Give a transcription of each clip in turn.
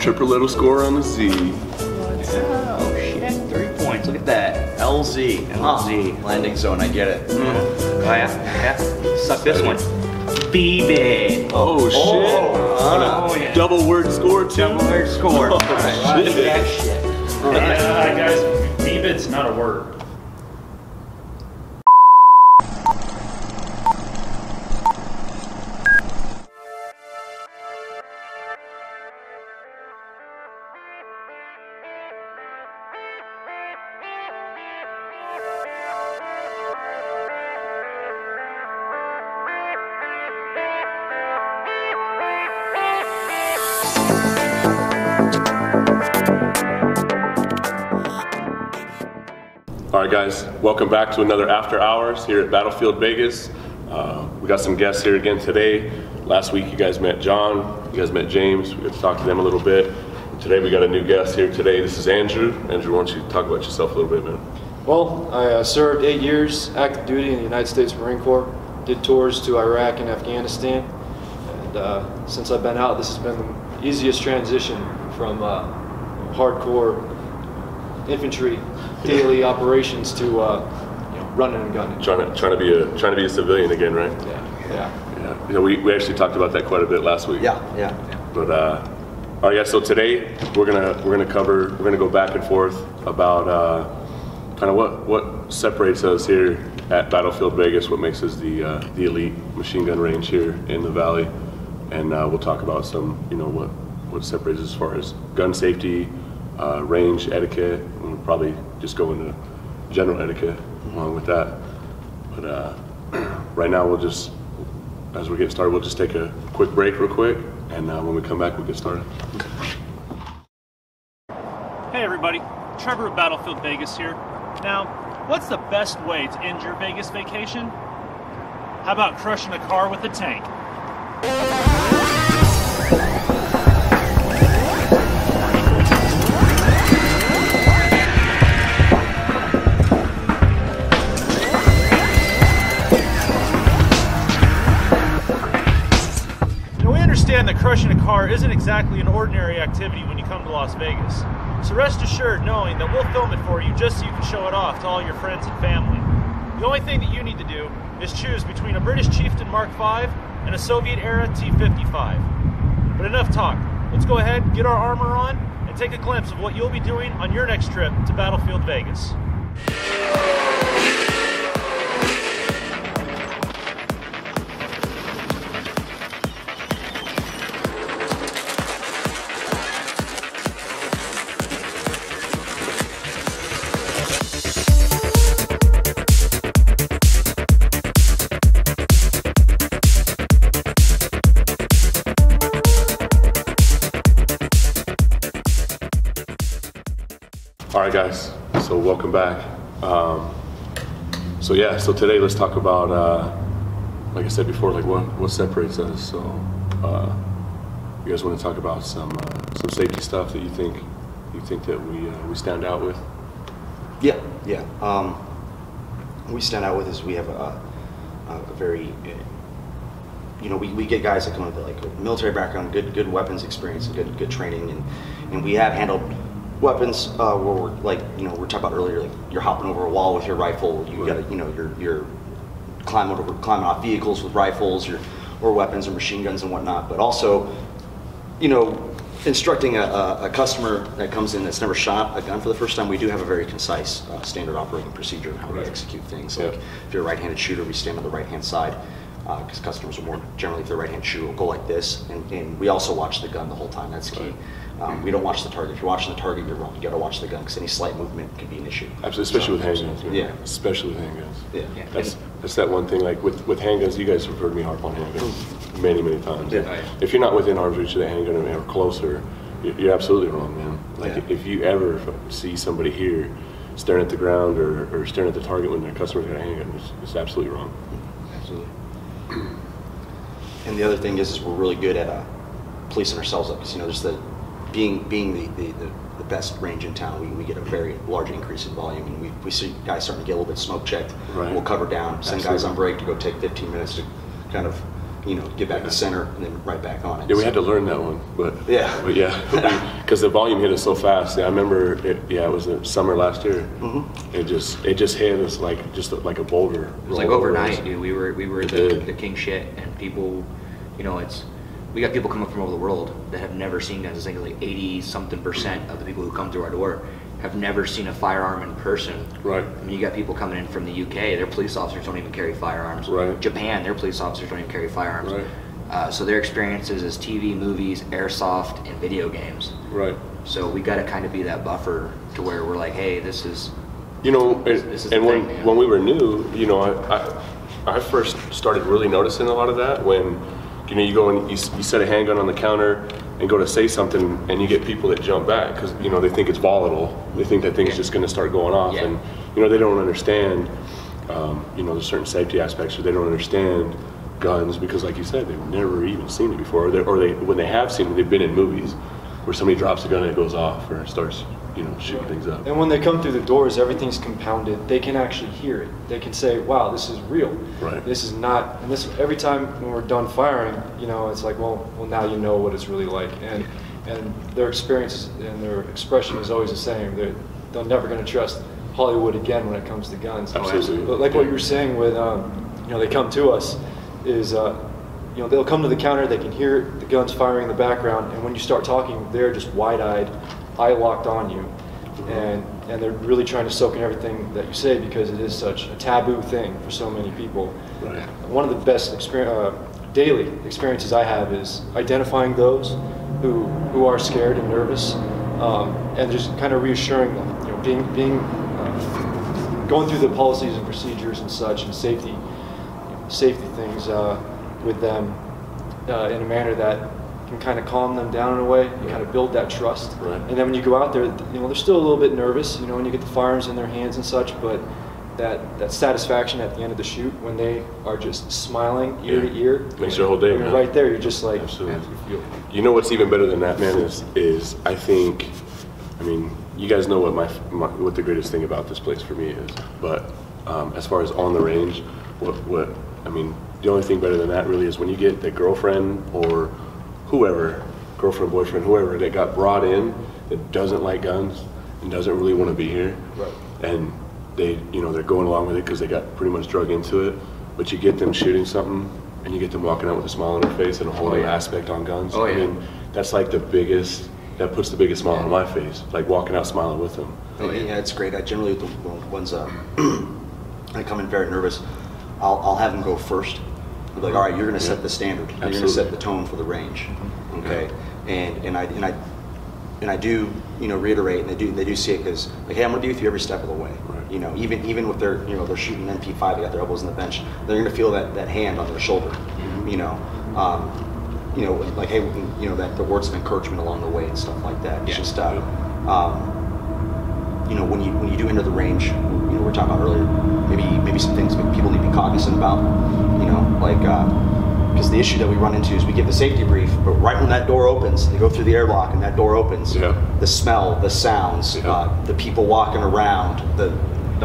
triple little score on the Z. Oh shit, 3 points. Look at that. LZ. LZ. Landing zone, I get it. Oh yeah. Suck this one. BB. Oh shit. Oh, yeah. Double word score too? Double word score. Oh, Right. shit. That shit. Guys, BBID's not a word. All right, guys, welcome back to another After Hours here at Battlefield Vegas. We got some guests here again today. Last week you guys met John, you guys met James. We got to talk to them a little bit. Today we got a new guest here today. This is Andrew. Andrew, why don't you talk about yourself a little bit, man? Well, I served 8 years active duty in the United States Marine Corps. Did tours to Iraq and Afghanistan. And since I've been out, this has been the easiest transition from hardcore infantry daily operations to running and gunning. Trying to be a civilian again, right? Yeah. You know, we actually talked about that quite a bit last week. Yeah. But all right, guys. So today we're gonna go back and forth about kind of what separates us here at Battlefield Vegas, what makes us the elite machine gun range here in the Valley, and we'll talk about some what separates us as far as gun safety, range etiquette. We'll probably just go into general etiquette along with that. But right now as we're getting started, we'll just take a quick break real quick, and when we come back, we'll get started. Hey everybody, Trevor at Battlefield Vegas here. Now, what's the best way to end your Vegas vacation? How about crushing a car with a tank? Understand that crushing a car isn't exactly an ordinary activity when you come to Las Vegas. So rest assured knowing that we'll film it for you just so you can show it off to all your friends and family. The only thing that you need to do is choose between a British Chieftain Mark V and a Soviet-era T-55. But enough talk. Let's go ahead, get our armor on, and take a glimpse of what you'll be doing on your next trip to Battlefield Vegas. All right, guys, so welcome back. So today let's talk about, like I said before, like what separates us. So you guys want to talk about some safety stuff that you think that we stand out with? Yeah. We stand out with is we have a very, we get guys that come with like a military background, good weapons experience, and good training, and we have handled weapons where we're like, we're talking about earlier, like you're hopping over a wall with your rifle, you right. gotta, you're climbing off vehicles with rifles, or weapons or machine guns and whatnot, but also, instructing a customer that comes in that's never shot a gun for the first time. We do have a very concise standard operating procedure on how we execute things. Like if you're a right-handed shooter, we stand on the right-hand side, because customers are more generally, if they're right-handed shooter, will go like this, and we also watch the gun the whole time. That's key. We don't watch the target. If you're watching the target, you're wrong. You got to watch the gun, because any slight movement could be an issue. Absolutely, especially with handguns. Yeah, especially with handguns. Yeah. That's that one thing. Like with handguns, you guys have heard me harp on handguns many times. Yeah. If you're not within arm's reach of the handgun or closer, you're absolutely wrong, man. Like if you ever see somebody here staring at the ground or staring at the target when their customer's got a handgun, it's absolutely wrong. Absolutely. And the other thing is we're really good at policing ourselves up, because there's being the best range in town, we get a very large increase in volume, and we see guys starting to get a little bit smoke checked. Right. We'll cover down, send guys on break to go take 15 minutes to kind of get back to center, and then right back on it. Yeah, we had to learn that one, but Yeah. because the volume hit us so fast. Yeah, I remember. It was the summer last year. It just hit us like a boulder. It was like overnight, dude. We were the king shit, and people, we got people coming from all over the world that have never seen guns. I think like 80-something% of the people who come through our door have never seen a firearm in person. Right. I mean, you got people coming in from the UK, their police officers don't even carry firearms. Right. Japan, their police officers don't even carry firearms. Right. So their experiences is TV, movies, airsoft, and video games. Right. So we got to kind of be that buffer to where we're like, hey, this is. This is and when we were new, I first started really noticing a lot of that when, you go and you set a handgun on the counter and go to say something, and you get people that jump back because they think it's volatile. They think that thing's just going to start going off, and they don't understand. There's certain safety aspects, or they don't understand guns because, like you said, they've never even seen it before, or when they have seen it, they've been in movies where somebody drops a gun and it goes off or starts shooting things up. And when they come through the doors, everything's compounded. They can actually hear it. They can say, "Wow, this is real. Right. This is not." And this every time when we're done firing, it's like, well, now you know what it's really like. And their experiences and their expression is always the same. They're never going to trust Hollywood again when it comes to guns. Absolutely. But like what you were saying with, they come to us, is they'll come to the counter. They can hear the guns firing in the background, and when you start talking, they're just wide-eyed, eye locked on you, and they're really trying to soak in everything that you say because it is such a taboo thing for so many people. Right. One of the best daily experiences I have is identifying those who are scared and nervous, and just kind of reassuring them. Being going through the policies and procedures and such, and safety things with them in a manner that can kind of calm them down in a way, and kind of build that trust. Right. And then when you go out there, they're still a little bit nervous, when you get the firearms in their hands and such, but that satisfaction at the end of the shoot when they are just smiling ear to ear makes your whole day, you're man. right there, you're just like, absolutely. What's even better than that, man, is I think, you guys know what the greatest thing about this place for me is, but as far as on the range, the only thing better than that really is when you get the girlfriend or whoever, girlfriend, boyfriend, whoever that got brought in that doesn't like guns and doesn't really want to be here, right. And they're going along with it because they got pretty much drug into it, but you get them shooting something and you get them walking out with a smile on their face and a whole new aspect on guns. That's like that puts the biggest smile on my face, like walking out smiling with them. Yeah, it's great. I generally, the ones I come in very nervous, I'll have them go first. I'll be like, all right, you're going to set the standard. You're going to set the tone for the range. Okay, and I do reiterate, and they do see it because like, hey, I'm going to be with you every step of the way. Right. Even with their they're shooting an MP5, they got their elbows on the bench. They're going to feel that hand on their shoulder. Like, hey, that the words of encouragement along the way and stuff like that. It's just when you do enter the range, we were talking about earlier, maybe some things people need to be cognizant about, because the issue that we run into is we give the safety brief, but right when that door opens, they go through the airlock and that door opens, the smell, the sounds, the people walking around, the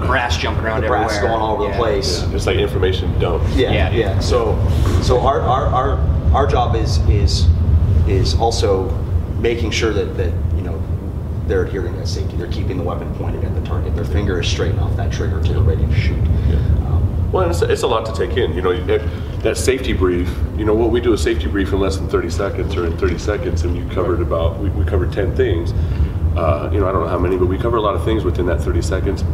brass jumping around everywhere, brass going all over the place. It's like information dump. Yeah. So our job is also making sure that they're adhering to that safety. They're keeping the weapon pointed at the target. Their finger is straight off that trigger until they're ready to shoot. Well, it's a lot to take in. That safety brief. What we do a safety brief in less than 30 seconds, or in 30 seconds, and we covered 10 things. I don't know how many, but we cover a lot of things within that 30 seconds.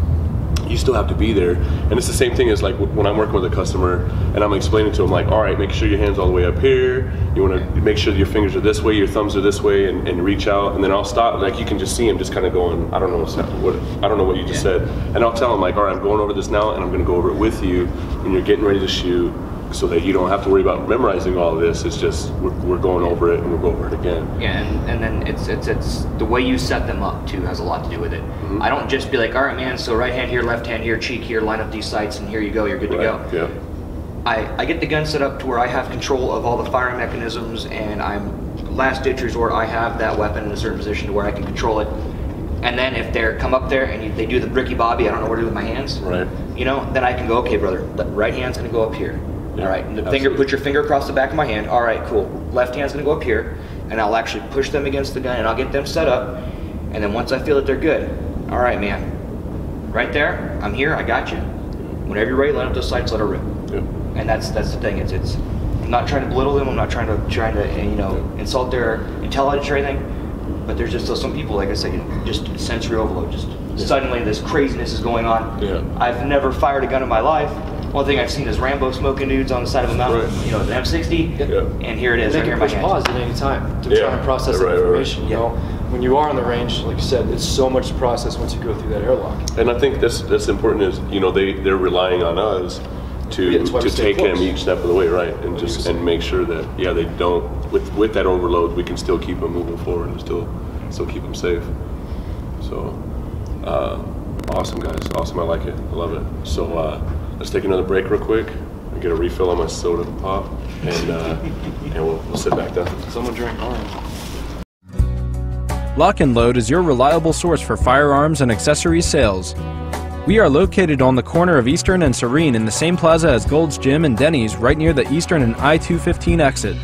You still have to be there, and it's the same thing as like when I'm working with a customer and I'm explaining to them, like, all right, make sure your hands all the way up here. You want to make sure that your fingers are this way, your thumbs are this way, and reach out. And then I'll stop. Like, you can just see him just kind of going, I don't know what you just said, and I'll tell him, like, all right, I'm going over this now, and I'm going to go over it with you when you're getting ready to shoot, so that you don't have to worry about memorizing all of this. It's just we're going over it, and we'll go over it again. Yeah, and then it's the way you set them up too has a lot to do with it. Mm-hmm. I don't just be like, all right, man, so right hand here, left hand here, cheek here, line up these sights, and here you go, you're good to go. Yeah. I get the gun set up to where I have control of all the firing mechanisms, and I'm last ditch resort. I have that weapon in a certain position to where I can control it. And then if they come up there and they do the Ricky Bobby, I don't know what to do with my hands. Right. Then I can go, okay, brother, the right hand's gonna go up here. Yeah, All right, and absolutely. put your finger across the back of my hand. All right, cool. Left hand's gonna go up here, and I'll actually push them against the gun, and I'll get them set up. And then once I feel that they're good, all right, man, right there, I'm here, I got you. Whenever you're ready, line up those sights, let her rip. Yeah. And that's the thing. It's I'm not trying to belittle them. I'm not trying to insult their intelligence or anything. But there's just some people, like I said, just sensory overload. Just suddenly this craziness is going on. Yeah. I've never fired a gun in my life. One thing I've seen is Rambo smoking dudes on the side of a mountain, Right. An M60, Yeah. and here it is, They right here can in my push hand. pause at any time to Yeah. try and process Right, that right, right. information. You know, when you are on the range, like you said, it's so much to process once you go through that airlock. And I think that's important is, they're relying on us Yeah, that's why to we stay take them close. each step of the way, right? And just, and make sure that, they don't, with that overload, we can still keep them moving forward and still keep them safe. So, awesome guys, awesome, I like it, I love it. So let's take another break real quick, and get a refill on my soda pop, and we'll sit back down. Someone drink orange. Lock and Load is your reliable source for firearms and accessories sales. We are located on the corner of Eastern and Serene in the same plaza as Gold's Gym and Denny's, right near the Eastern and I-215 exit.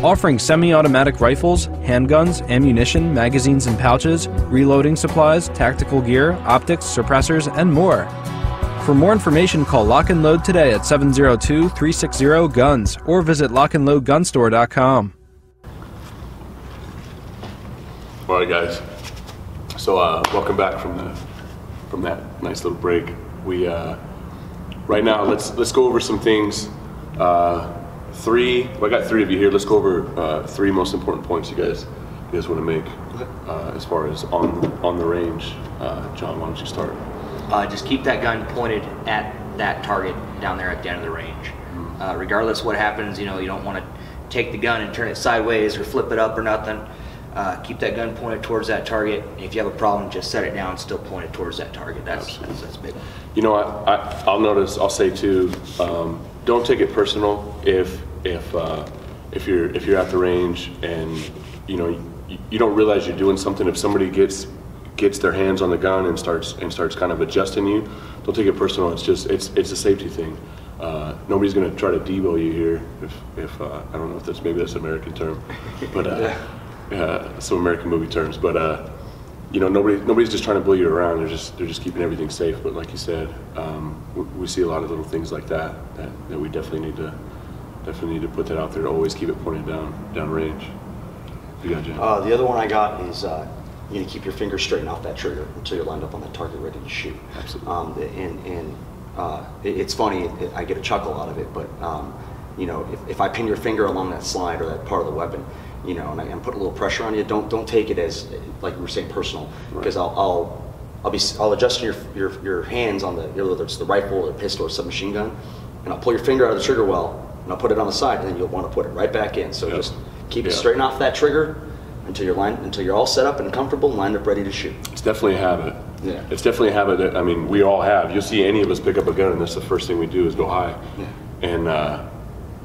Offering semi-automatic rifles, handguns, ammunition, magazines and pouches, reloading supplies, tactical gear, optics, suppressors, and more. For more information, call Lock and Load today at 702-360-GUNS or visit lockandloadgunstore.com. All right, guys. So welcome back from that nice little break. We right now let's go over some things. I got three of you here. Let's go over three most important points you guys want to make as far as on the range. John, why don't you start? Just keep that gun pointed at that target down there at the end of the range. Regardless what happens, you don't want to take the gun and turn it sideways or flip it up or nothing. Keep that gun pointed towards that target. And if you have a problem, just set it down, still point it towards that target. That's big. I'll say too, don't take it personal if you're at the range and you don't realize you're doing something. If somebody gets their hands on the gun and starts kind of adjusting you, don't take it personal. It's a safety thing. Nobody's going to try to debo you here. If I don't know if that's an American term, but some American movie terms. But nobody's just trying to bully you around. They're just keeping everything safe. But like you said, we see a lot of little things like that we definitely need to put that out there to always keep it pointed down range. You got Jen? The other one I got is you need to keep your fingers straighten off that trigger until you're lined up on that target ready to shoot. Absolutely. It's funny, I get a chuckle out of it, but if I pin your finger along that slide or that part of the weapon, and put a little pressure on you, don't take it as, like we were saying, personal, because I'll adjust your hands on whether it's the rifle or the pistol or submachine gun, and I'll pull your finger out of the trigger well, and I'll put it on the side, and then you'll want to put it right back in. So just keep it straighten off that trigger until you're all set up and comfortable and lined up ready to shoot. It's definitely a habit. Yeah. It's definitely a habit that, we all have. You'll see any of us pick up a gun and that's the first thing we do is go high. Yeah. And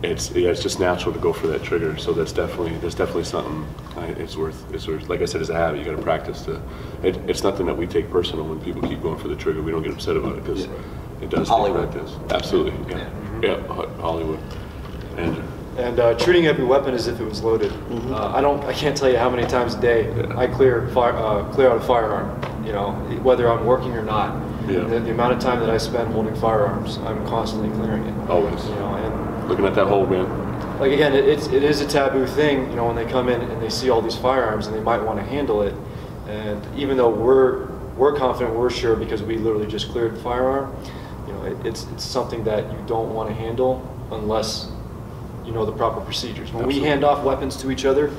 it's just natural to go for that trigger. So there's definitely something, it's worth, like I said, it's a habit. You got to practice it's nothing that we take personal when people keep going for the trigger. We don't get upset about it because it does take practice. Absolutely, yeah. Hollywood. Andrew. And treating every weapon as if it was loaded. I can't tell you how many times a day I clear out a firearm. Whether I'm working or not. Yeah. The amount of time that I spend holding firearms, I'm constantly clearing it. Always. And looking at that hole, man. like again, it is a taboo thing. When they come in and they see all these firearms and they might want to handle it, and even though we're confident, we're sure because we literally just cleared the firearm. It's something that you don't want to handle unless you know the proper procedures. When we hand off weapons to each other,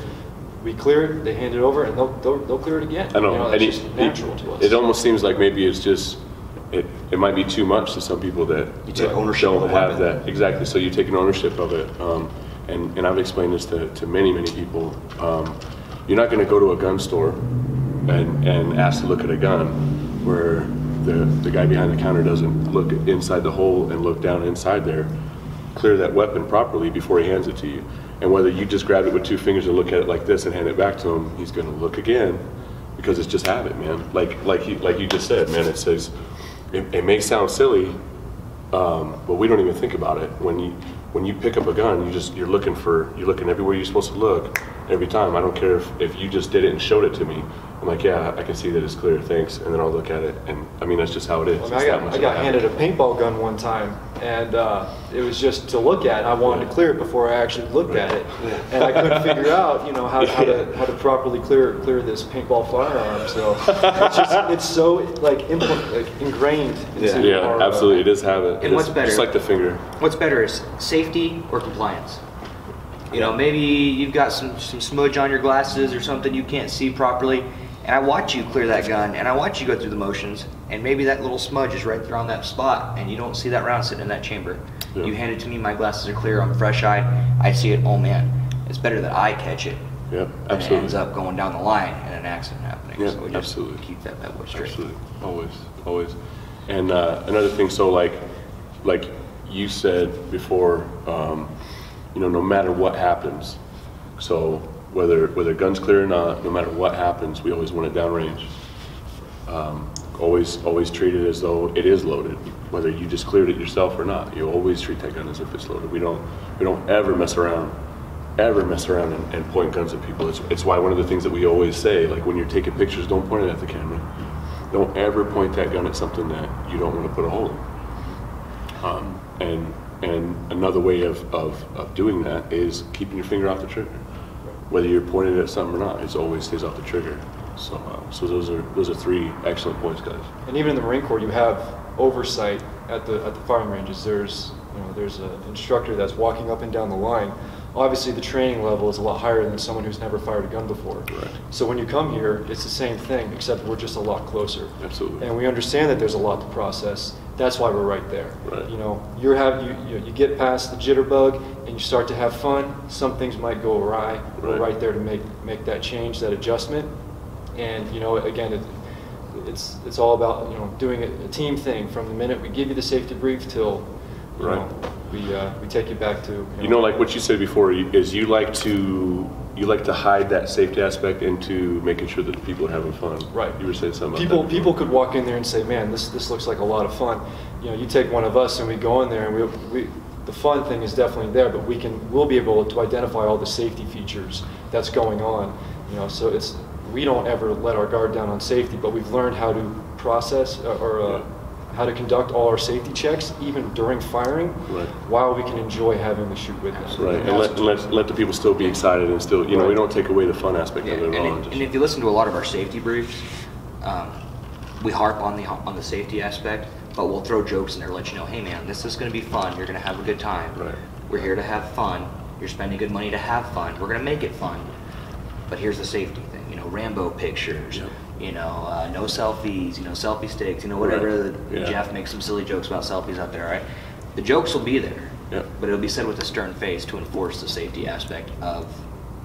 we clear it, they hand it over, and they'll clear it again. I know. It's just natural to us. It almost seems like maybe it's just, it might be too much to some people that You take ownership don't of the have weapon. that. Exactly. So you're taking ownership of it. And I've explained this to many people. You're not going to go to a gun store and ask to look at a gun where the guy behind the counter doesn't look inside the hole and look down inside there, clear that weapon properly before he hands it to you. And whether you just grab it with 2 fingers and look at it like this and hand it back to him, he's going to look again because it's just habit, man. Like you just said, man. It says it may sound silly, but we don't even think about it. When when you pick up a gun, you're looking everywhere you're supposed to look every time. I don't care if you just did it and showed it to me. I'm like, yeah, I can see that it's clear, thanks. And then I'll look at it, and I mean, that's just how it is. I got handed a paintball gun one time, and it was just to look at. I wanted to clear it before I actually looked at it, and I couldn't figure out, how to properly clear this paintball firearm. So it's so like ingrained into our, absolutely, it is habit. And what's better? Just like the finger. What's better is safety or compliance? Maybe you've got some smudge on your glasses or something you can't see properly, and I watch you clear that gun, and I watch you go through the motions, and maybe that little smudge is right there on that spot, and you don't see that round sitting in that chamber. Yeah. You hand it to me, my glasses are clear, I'm fresh-eyed, I see it, oh man, it's better that I catch it than it ends up going down the line and an accident happening. Yeah, so we just absolutely. keep that bad boy straight. Absolutely, always. And another thing, so like you said before, no matter what happens, so whether gun's clear or not, no matter what happens, we always want it downrange. Always treat it as though it is loaded, whether you just cleared it yourself or not. You always treat that gun as if it's loaded. We don't ever mess around and point guns at people. It's why one of the things that we always say, like when you're taking pictures, don't point it at the camera. Don't ever point that gun at something that you don't want to put a hole in. And another way of doing that is keeping your finger off the trigger. Whether you're pointing it at something or not, it always stays off the trigger. So those are three excellent points, guys. And even in the Marine Corps, you have oversight at the firing ranges. There's an instructor that's walking up and down the line. Obviously, the training level is a lot higher than someone who's never fired a gun before. Right. So when you come here, it's the same thing, except we're just a lot closer. Absolutely. And we understand that there's a lot to process. That's why we're right there. Right. You get past the jitterbug and you start to have fun. Some things might go awry. Right. We're right there to make that change, that adjustment. And again, it's all about doing a team thing from the minute we give you the safety brief till we take you back to like what you said before is you like to hide that safety aspect into making sure that the people are having fun. Right. You were saying something about that. People could walk in there and say, man, this looks like a lot of fun. You take one of us and we go in there and we the fun thing is definitely there, but we'll be able to identify all the safety features that's going on. So we don't ever let our guard down on safety, but we've learned how to process how to conduct all our safety checks, even during firing, while we can enjoy having the shoot with them. Right, and let the people still be excited and still, we don't take away the fun aspect of it at all. And if you listen to a lot of our safety briefs, we harp on the safety aspect, but we'll throw jokes in there to let you know, hey man, this is going to be fun, you're going to have a good time. Right. We're here to have fun, you're spending good money to have fun, we're going to make it fun, but here's the safety thing, Rambo pictures, no selfies, selfie sticks, whatever. Right. Jeff makes some silly jokes about selfies out there, right? The jokes will be there, but it'll be said with a stern face to enforce the safety aspect of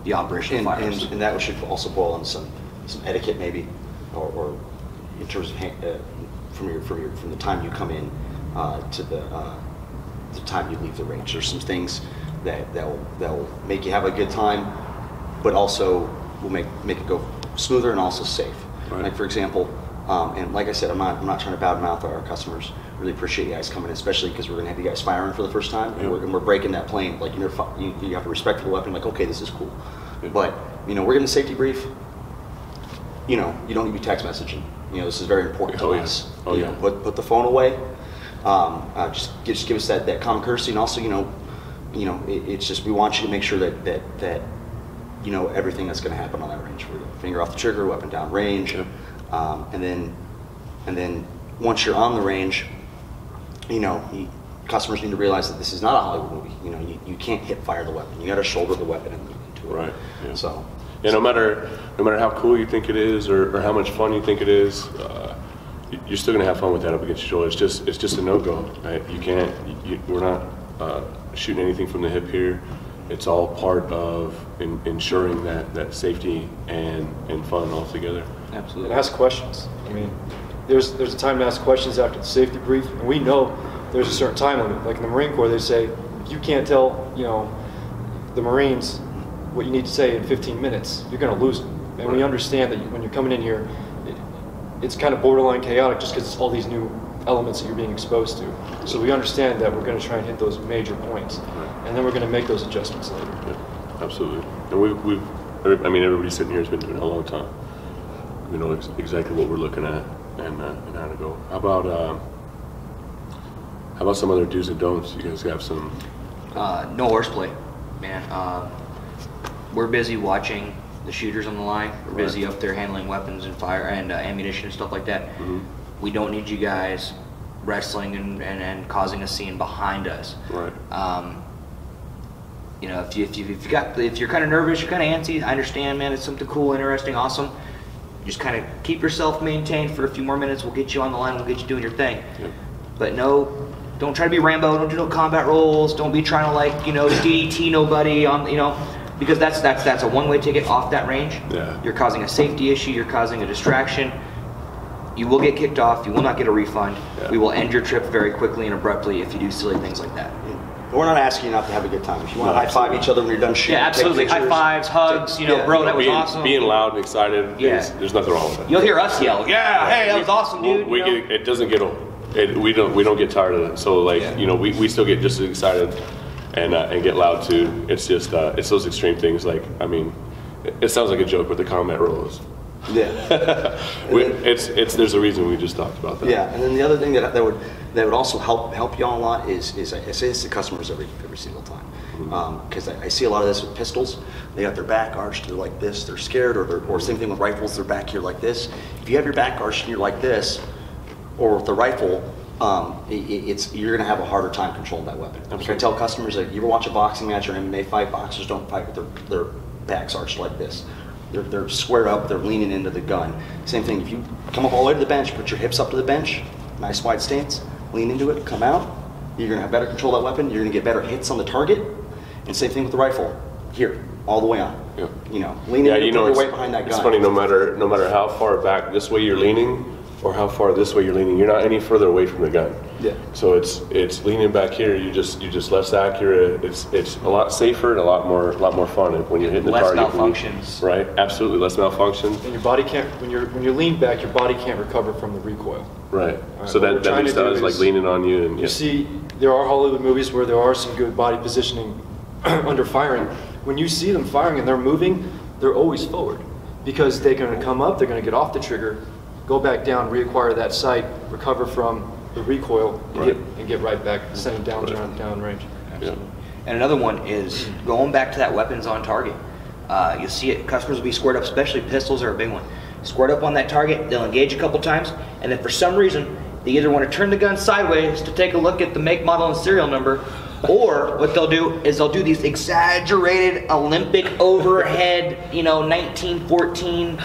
the operation of firearms. And that should also boil in some etiquette maybe, or in terms of from the time you come in to the time you leave the range. There's some things that will make you have a good time, but also will make it go smoother and also safe. Right. Like for example, and like I said, I'm not trying to badmouth our customers. Really appreciate you guys coming in, especially because we're going to have you guys firing for the first time, and we're breaking that plane. Like you have to respect the weapon. Like okay, this is cool, but we're getting a safety brief. You don't need to be text messaging. This is very important to us. Put the phone away. Just give us that common courtesy, and also it's just we want you to make sure that everything that's going to happen on that range. We're finger off the trigger, weapon down range, and then once you're on the range, customers need to realize that this is not a Hollywood movie. You can't hip fire the weapon. You got to shoulder the weapon and move into it. Right. Yeah. So. Yeah. No matter how cool you think it is or how much fun you think it is, you're still gonna have fun with that up against your shoulder. It's just a no-go. Right? You can't. We're not shooting anything from the hip here. It's all part of ensuring that safety and fun all together. Absolutely. And ask questions. I mean, there's a time to ask questions after the safety brief, and we know there's a certain time limit. Like in the Marine Corps, they say if you can't tell the Marines what you need to say in 15 minutes, you're going to lose them. And we understand that when you're coming in here, it's kind of borderline chaotic just because it's all these new elements that you're being exposed to. So we understand that we're going to try and hit those major points, and then we're going to make those adjustments later. Yeah, absolutely. And I mean, everybody sitting here has been doing it a long time. We know exactly what we're looking at and how to go. How about some other do's and don'ts? You guys have some? No horseplay, man. We're busy watching the shooters on the line. We're busy up there handling weapons and fire and ammunition and stuff like that. We don't need you guys wrestling and causing a scene behind us. Right. You know, if you're kind of nervous, you're kind of antsy, I understand, man. It's something cool, interesting, awesome. Just kind of keep yourself maintained for a few more minutes. We'll get you on the line. We'll get you doing your thing. Yep. But no, don't try to be Rambo. Don't do no combat roles. Don't be trying to, like, you know, DDT nobody on, you know, because that's a one-way ticket off that range. Yeah. You're causing a safety issue. You're causing a distraction. You will get kicked off. You will not get a refund. Yeah. We will end your trip very quickly and abruptly if you do silly things like that. We're not asking you not to have a good time. If you want to high-five each other when you're done shooting, Yeah, absolutely. take High pictures, fives, hugs. You know, yeah, bro, that was being, awesome. Being loud and excited, Yeah. there's nothing wrong with that. You'll hear us yell, "Yeah, hey, that was awesome, dude." We you know? get, it doesn't get old. We don't get tired of it. So, like, Yeah. you know, we still get just as excited and get loud too. It's just it's those extreme things. Like, I mean, it sounds like a joke, but the combat roles. Yeah. There's a reason we just talked about that. Yeah, and then the other thing that would also help y'all a lot is I say this to customers every single time, because I see a lot of this with pistols. They got their back arched, they're like this, they're scared, or same thing with rifles, they're back here like this. If you have your back arched and you're like this, or with the rifle, you're gonna have a harder time controlling that weapon. Like I tell customers, like, you ever watch a boxing match or MMA fight, boxers don't fight with their backs arched like this. They're square up, they're leaning into the gun. Same thing, if you come up all the way to the bench, put your hips up to the bench, nice wide stance, lean into it, come out, you're gonna have better control of that weapon, you're gonna get better hits on the target, and same thing with the rifle. Here, all the way on. Yeah. You know, lean into it, put your weight behind that gun. It's funny, no matter how far back this way you're leaning, or how far this way you're leaning, you're not any further away from the gun. Yeah. So it's leaning back here. You just less accurate. It's a lot safer and a lot more fun when you're hitting the Less target. malfunctions. Right. Absolutely, less malfunctions. And your body can't, when you lean back, your body can't recover from the recoil. Right. Right, So what we're that trying makes to do that like is- leaning on you and You see, there are Hollywood movies where there are some good body positioning under firing. When you see them firing and they're moving, they're always forward because they're going to come up, they're going to get off the trigger, go back down, reacquire that sight, recover from the recoil, and get right back, send it down range. Yeah. And another one is going back to that weapons on target. You'll see it, customers will be squared up, especially pistols are a big one. Squared up on that target, they'll engage a couple times, and then for some reason, they either want to turn the gun sideways to take a look at the make, model, and serial number, or what they'll do is they'll do these exaggerated Olympic overhead, 1914,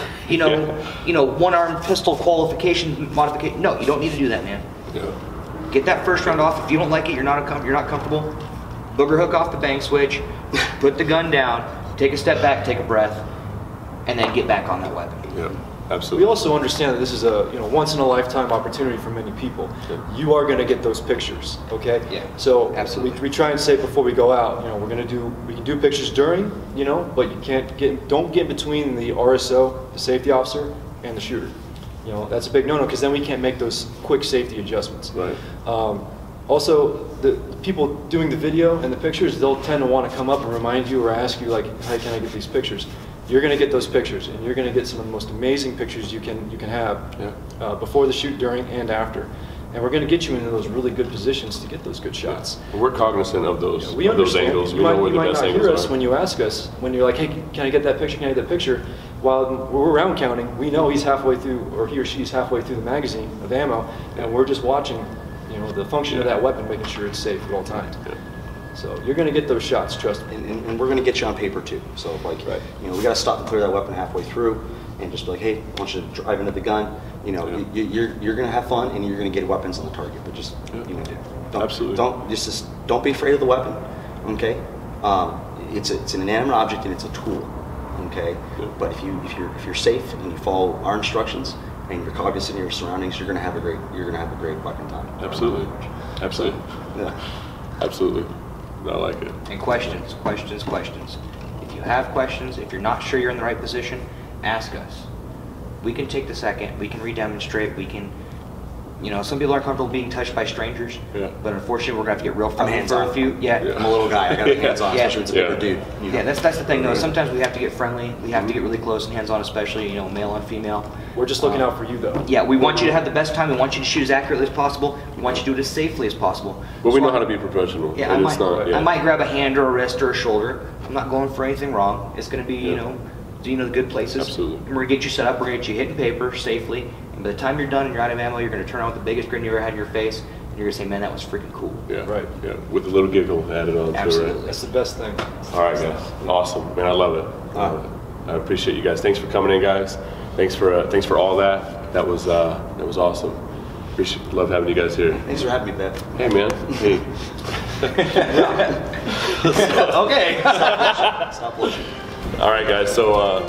one-arm pistol qualification modification. No, you don't need to do that, man. Yeah. Get that first round off. If you don't like it, you're not comfortable. Booger hook off the bang switch, put the gun down, take a step back, take a breath, and then get back on that weapon. Yeah. We Absolutely. also understand that this is a once in a lifetime opportunity for many people. You are going to get those pictures, okay? Yeah, So absolutely. we try and say before we go out, we can do pictures during, but you don't get between the RSO, the safety officer, and the shooter. That's a big no-no because then we can't make those quick safety adjustments. Right. Also, the people doing the video and the pictures, they'll tend to want to come up and remind you or ask you, like, how can I get these pictures? You're going to get those pictures, and you're going to get some of the most amazing pictures you can have before the shoot, during, and after. And we're going to get you into those really good positions to get those good shots. We're cognizant of those We understand. angles. You We might, know where you the might best not angles hear us are. when you ask us, when you're like, hey, can I get that picture? Can I get that picture? While we're round counting, we know he's halfway through, or he or she's halfway through the magazine of ammo, and we're just watching, the function of that weapon, making sure it's safe at all times. Yeah. So you're going to get those shots, trust me. And we're going to get you on paper too. So we got to stop and clear that weapon halfway through, and just be like, hey, I want you to drive into the gun. You're going to have fun, and you're going to get weapons on the target. But just Absolutely. Don't be afraid of the weapon. Okay, it's an inanimate object and it's a tool. Okay, but if you're safe and you follow our instructions and you're cognizant of your surroundings, you're going to have a great weapon time. Absolutely. Absolutely. Yeah. Absolutely. I like it. And questions. If you have questions, if you're not sure you're in the right position, ask us. We can take the second, we can redemonstrate, we can you know, some people aren't comfortable being touched by strangers. Yeah. But unfortunately, we're gonna have to get real I'm friendly for hands-on. a few. Yeah. I'm a little guy. I got to be hands on, Yeah. especially when it's a bigger dude. You know? Yeah, that's the thing though. Sometimes we have to get friendly. We have to get really close and hands-on, especially, you know, male and female. We're just looking out for you, though. Yeah, we want you to have the best time. We want you to shoot as accurately as possible. We want you to do it as safely as possible. But we So know how to be professional. Yeah, and it's not, I might grab a hand or a wrist or a shoulder. I'm not going for anything wrong. It's going to be, you know the good places. Absolutely. And we're going to get you set up. We're going to get you hitting paper safely. And by the time you're done and you're out of ammo, you're going to turn out with the biggest grin you ever had in your face. And you're going to say, man, that was freaking cool. Yeah. Right. Yeah. With a little giggle added on to it, Absolutely. right? That's the best thing. All right, guys. Awesome, man. I love it. I appreciate you guys. Thanks for coming in, guys. Thanks for all that. That was awesome. Love having you guys here. Thanks for having me, Bev. Hey, man. Hey. Okay. Stop pushing. All right, guys. So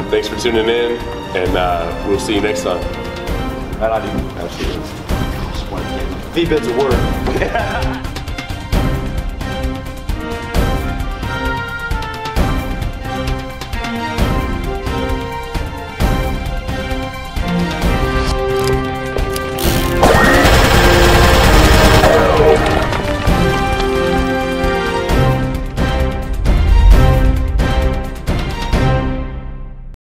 thanks for tuning in, and we'll see you next time. Right on, dude. Absolutely. Just wanted to get V-Bid's a word.